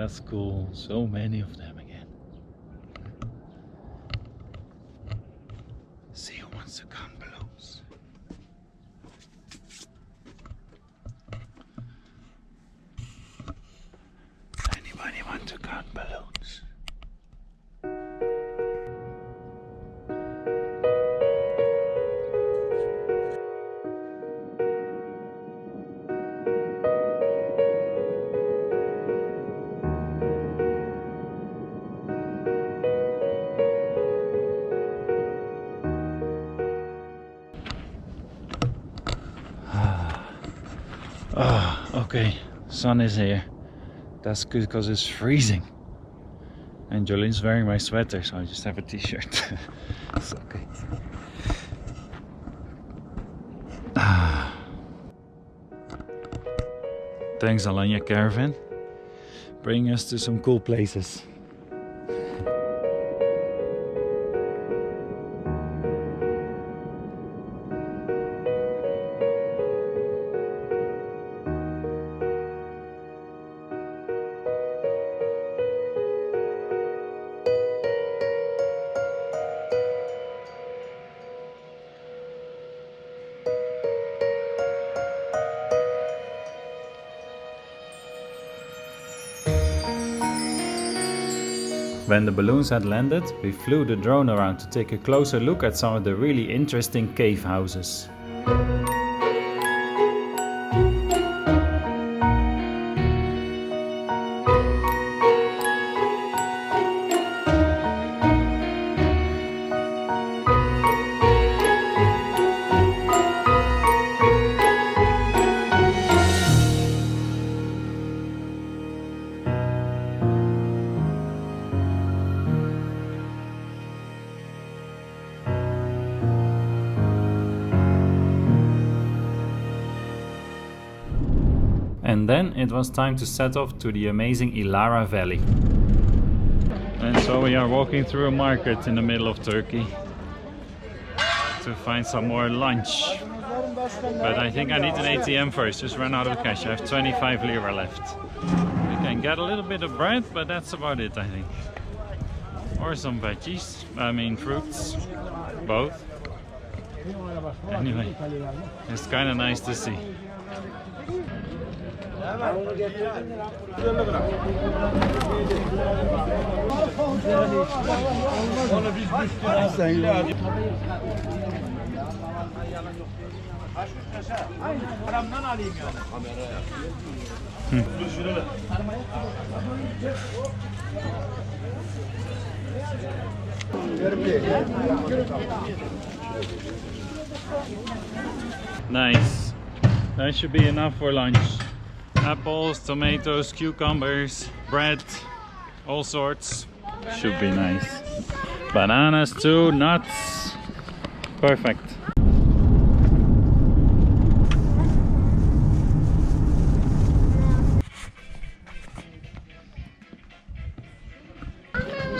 That's cool. So many of them again. See who wants to count balloons. Anybody want to count balloons? Ah, okay, sun is here. That's good because it's freezing. And Jolene's wearing my sweater, so I just have a t-shirt. It's okay. Ah. Thanks Alanya Caravan. Bring us to some cool places. When the balloons had landed, we flew the drone around to take a closer look at some of the really interesting cave houses. And then it was time to set off to the amazing Ihlara Valley. And so we are walking through a market in the middle of Turkey to find some more lunch. But I think I need an ATM first, just ran out of cash. I have 25 lira left. We can get a little bit of bread, but that's about it, I think. Or some veggies, I mean fruits, both. Anyway, it's kind of nice to see. Nice. That should be enough for lunch. Apples, tomatoes, cucumbers, bread, all sorts. Should be nice. Bananas too, nuts. Perfect.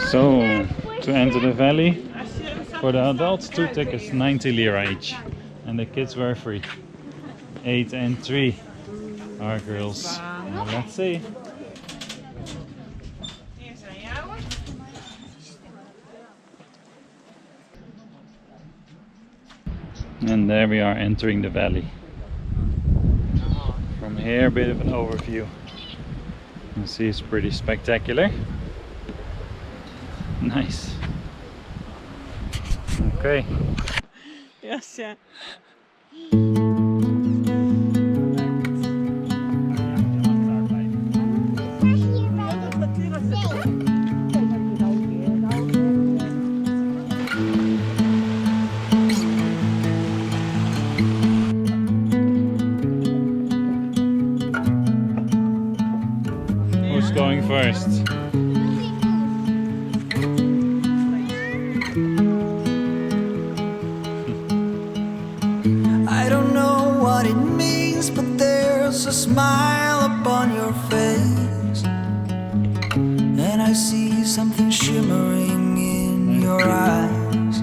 So, to enter the valley, for the adults 2 tickets, 90 lira each. And the kids were free. 8 and 3 are girls. Well, let's see. And there we are entering the valley. From here, a bit of an overview. You see it's pretty spectacular. Nice. Okay. Yes, yeah. Who's going first? I don't know what it means, but there's a smile upon your face, and I see something shimmering in your eyes.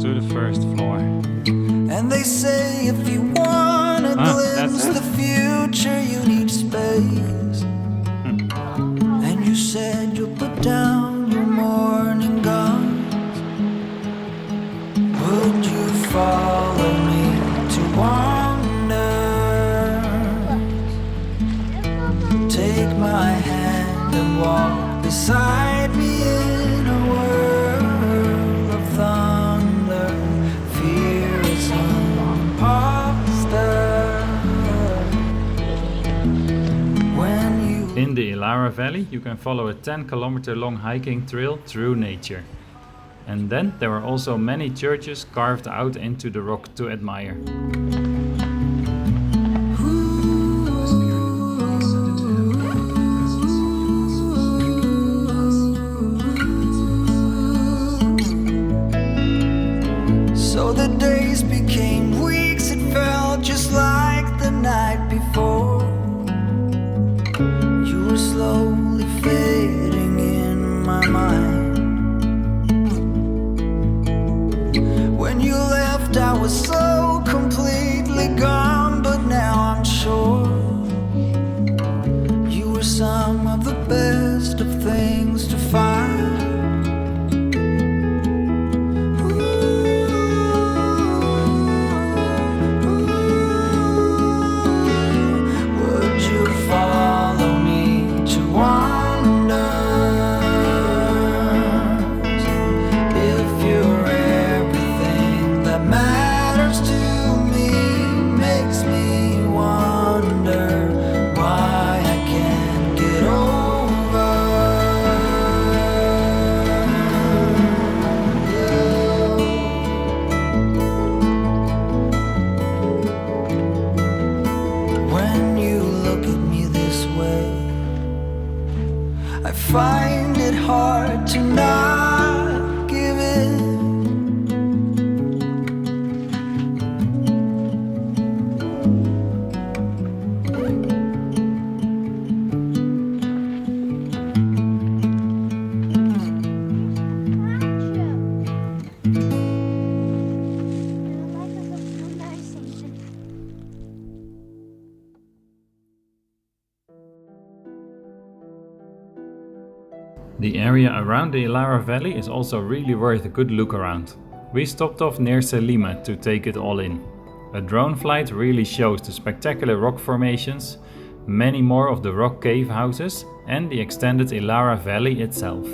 To the first floor. And they say if you want to glimpse the future, you need space. beside me in a whirl of thunder. Fear is an imposter. When you In the Ihlara Valley you can follow a 10-kilometer long hiking trail through nature. And then there are also many churches carved out into the rock to admire. So the days became weeks, it felt just like the night before. You were slowly fading in my mind. When you left I was so completely gone, but now I'm sure you were some of the best of things to find. I find it hard to not give in. The area around the Ihlara Valley is also really worth a good look around. We stopped off near Selima to take it all in. A drone flight really shows the spectacular rock formations, many more of the rock cave houses and the extended Ihlara Valley itself.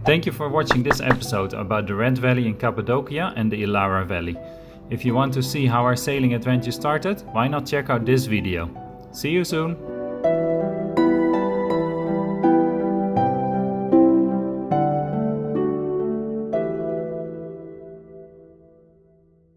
Thank you for watching this episode about the Red Valley in Cappadocia and the Ihlara Valley. If you want to see how our sailing adventure started, why not check out this video. See you soon!